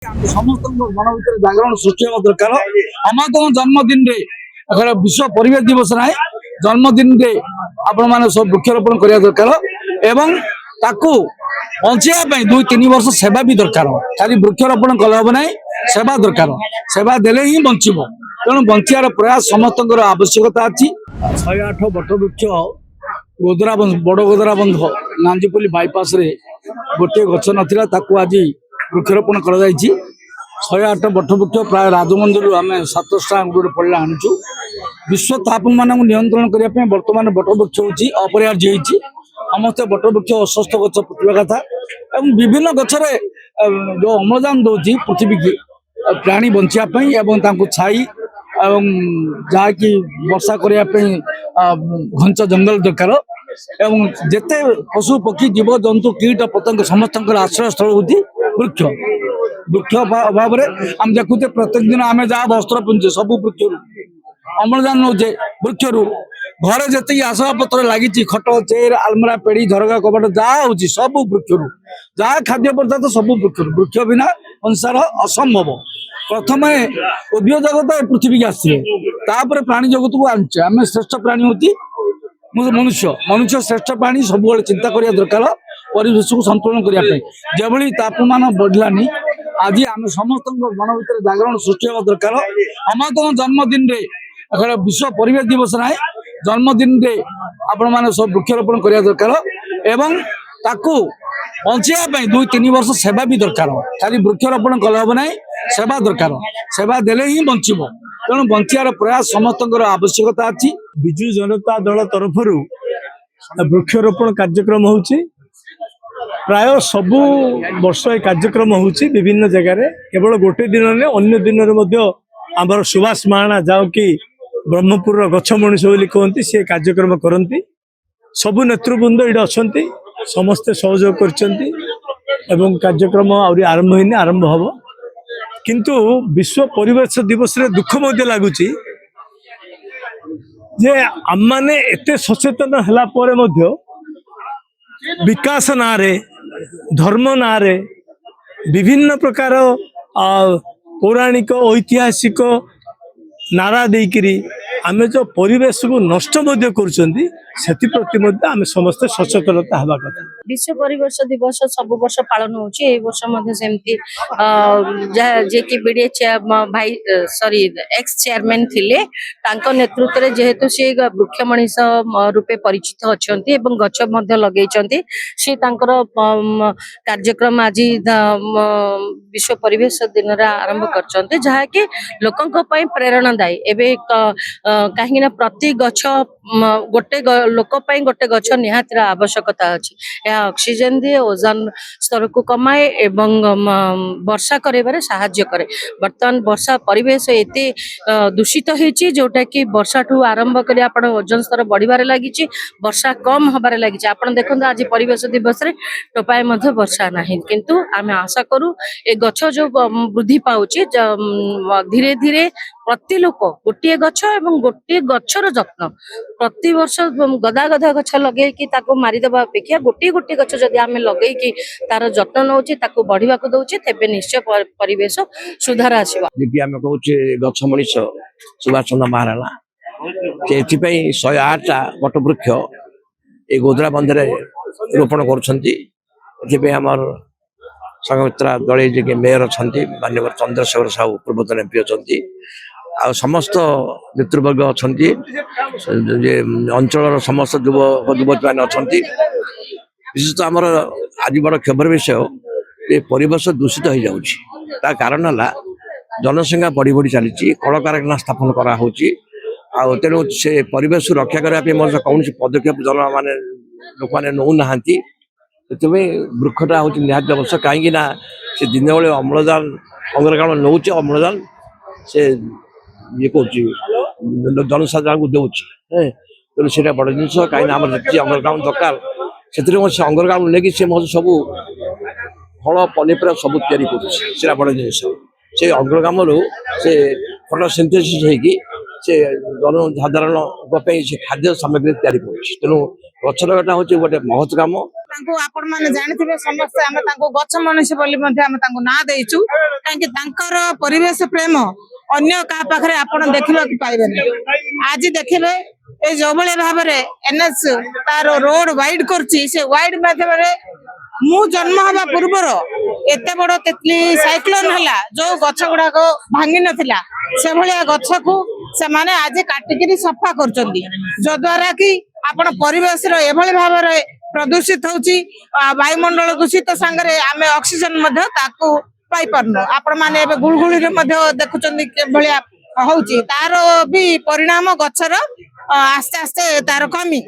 समस्त मन भर जागरण सृष्टि हवा दरकार अमातम जन्मदिन विश्व परिवेश दिवस ना जन्मदिन आपण मैंने सब वृक्षरोपण करने दरकार एवं ताकू बचाई 2-3 वर्ष सेवा भी दरकार खाली वृक्षरोपण कले हम ना सेवा दरकार सेवा देले ही बचब तेणु बचार प्रयास समस्त आवश्यकता अच्छी 108 बट वृक्ष गोदरा बड़ गोदरा बंध नांजीपल्ली बाईपास रे गोटे गछ नाला आज वृक्षरोपण कर 108 बट वृक्ष प्राय राजमंदिर आम 700 गोटे पड़ा आणुचु विश्व तापमान नियंत्रण करने बर्तमान बट वृक्ष हूँ अपरिहार्य समस्त बट वृक्ष अस्वस्थ गछ पुतवा कथा और विभिन्न गचरे जो अम्लजान दौर पृथ्वी की प्राणी बचापी छाई जहाँकि वर्षा करने घंच जंगल दरकार एवं जेते पशु पक्षी जीव जंतु कीट पतंग समस्त आश्रय स्थल हूँ वृक्ष वृक्ष अभाव आम देखुचे प्रत्येक दिन आम जहाँ वस्त्र पिंधुचे सब वृक्ष अम्लजान नौचे वृक्ष घरे जी आसबाब पत्र लगी खट चेयर आलमरा पेड़ी झरका कबाट जहाँ हूँ सब वृक्ष जहाँ खाद्य पदार्थ सब वृक्ष वृक्ष बिना संसार असंभव प्रथम उद्योग जगत पृथ्वी की आसते प्राणी जगत को आने आम श्रेष्ठ प्राणी हूँ मनुष्य मनुष्य श्रेष्ठ प्राणी सब चिंता करने दरकार परिवेश को संतुलन करने जो तापमान बढ़लानी आज आम समस्त मन भर जागरण सृष्टि हवा दरकार अमातम जन्मदिन विश्व परिवेश दिवस ना जन्मदिन आपण मैंने सब वृक्षरोपण करने दरकार एवं ताकू बचाई 2-3 वर्ष सेवा भी दरकार खाली वृक्षरोपण कले हम ना सेवा दरकार सेवा देले ही बचब तेणु बचार प्रयास समस्त आवश्यकता अच्छी विजु जनता दल तरफ वृक्षरोपण कार्यक्रम होची प्राय सबु वर्ष ए कार्यक्रम होची विभिन्न जगह केवल गोटे दिन ने अन्य दिन आमर सुभाष महाना जाओ कि ब्रह्मपुर गछ मनीष बोली कहती सी कार्यक्रम करती सबु नेतृवृंद ये अच्छा समस्ते सहयोग कर कार्यक्रम आहरी आरंभ होनी आरंभ हम किंतु विश्व परिवेश दिवस रे दुख मध्य लगुच जे आम मैंने एते सचेतन हला परे मध्य विकास ना रे धर्म ना रे विभिन्न प्रकार पौराणिक ऐतिहासिक नारा देकरी आमे जो परिवेश को नष्ट करती आमे समस्त सचेतनता हवा कथा। विश्व परिवेश दिवस सब वर्ष पालन होची वर्ष सेमती जे कि बीडीए भाई सॉरी एक्स चेयरमैन थिले तांको नेतृत्व रे जेहेतु से वृक्ष मनीष रूपे परिचित अछंती एवं गछ मध्ये लगेइचंती से तांकर कार्यक्रम आज विश्व परिवेश दिन रा आरंभ करचंती जहा कि लोकंक पई प्रेरणादायी एबे कहीं प्रति गछ गोटे लोक गोटे गछ निहाती आवश्यकता अच्छी यह ऑक्सीजन दिए ओजोन स्तर को कमाए एवं वर्षा करे साहाय्य करे बर्तमान वर्षा परिवेश एते दूषित होती जोटा कि वर्षा ठू आरंभ कर ओजोन स्तर बढ़िबार लगी वर्षा कम हबार लगी आपन देखो आज परिवेश दिवस रे टोपाए मध्य वर्षा नहीं किंतु आम आशा करूँ ए गछ जो वृद्धि पाउची धीरे धीरे प्रति लोक गोटे गछ एवं गोटे गछर जत्न प्रति वर्ष गदा गदा गछ लगे कि ताको मारिदेवा अपेक्षा गोटे गोटे गछ जदि आम लगे कि तार जत्न नौचे ताको बढ़िया दौचे तेबे निश्चय परिवेश सुधार आसीबा जे आम कहूचे गछ मनीष सुभाष चंद्र महाराणा से 108 बट वृक्ष ए गोदरा बंधरे रोपण कर संघमित्रा दल जे मेयर अच्छा मानव चंद्रशेखर साहू पूर्वतन एमपी अच्छा समस्त नेतृवर्ग अच्छा अंचल समस्त युवती मैंने अच्छा विशेषतः आमर आज बड़ खबर विषय ये परिवेश दूषित हो जाता कारण है जनसंख्या बढ़ी बढ़ी चली कल कारखाना स्थापन करा तेणु से परिवेश रक्षा करने कौन पदक्षेप जन माने लोक मैंने नौ ना वृक्षटा हूँ निहत आवश्यक कहीं से दिन बेले अम्लजान अंगारकाम्ल नौचे अम्लजान से ये कौन जनसाधारण को दौर तेणु से बड़ जिन कहीं जी अंगारकाम्ल दरकार से अंगारकाम्ल लेकिन से सब फल पनीपरिया सब तैयारी बड़ जिन से अंगारकाम्ल से फोटोसिंथेसिस होगी से जनसाधारण खाद्य सामग्री तैयारी तेणु गछ लगाटा हूँ गोटे महत् काम ତାଙ୍କୁ ଆପଣ ମାନେ ଜାଣିଥିବେ ସମସ୍ତେ ଆମେ ତାଙ୍କୁ ଗଛ ମଣିଷ ବୋଲି ମଧ୍ୟ ଆମେ ତାଙ୍କୁ ନାଁ ଦେଇଛୁ କାହିଁକି ତାଙ୍କର ପରିବେଶ ପ୍ରେମ ଅନ୍ୟ କାହା ପାଖରେ ଆପଣ ଦେଖିବାକୁ ପାଇବେନି। ଆଜି ଦେଖିବେ ଏଇ ଯୋଉଭଳି ଭାବରେ NH ତାର ରୋଡ ୱାଇଡ କରୁଛି ସେ ୱାଇଡ ମାଧ୍ୟମରେ ମୁଁ ଜନ୍ମ ହେବା ପୂର୍ବରୁ ଏତେ ବଡ ତିତଲି ସାଇକ୍ଲୋନ ହେଲା ଯୋଉ ଗଛ ଗୁଡାକ ଭାଙ୍ଗି ନଥିଲା ସେଭଳିଆ ଗଛକୁ ସେମାନେ ଆଜି କାଟିକିରି ସଫା କରୁଛନ୍ତି ଯଦ୍ୱାରା କି ଆପଣ ପରିବେଶର ଏଭଳି ଭାବରେ ପ୍ରଦୂଷିତ ହଉଛି ବାୟୁମଣ୍ଡଳ ଦୂଷିତ ସାଙ୍ଗରେ ଆମେ ଅକ୍ସିଜେନ ମଧ୍ୟ ତାକୁ ପାଇପାରୁନୁ। ଆପଣ ମାନେ ଏବେ ଗୁଳଗୁଳିରେ ମଧ୍ୟ ଦେଖୁଛନ୍ତି କିଭଳିଆ ହଉଛି ତାର ବି ପରିଣାମ ଗଛର ଆସ୍ତେ ଆସ୍ତେ ତାର କମି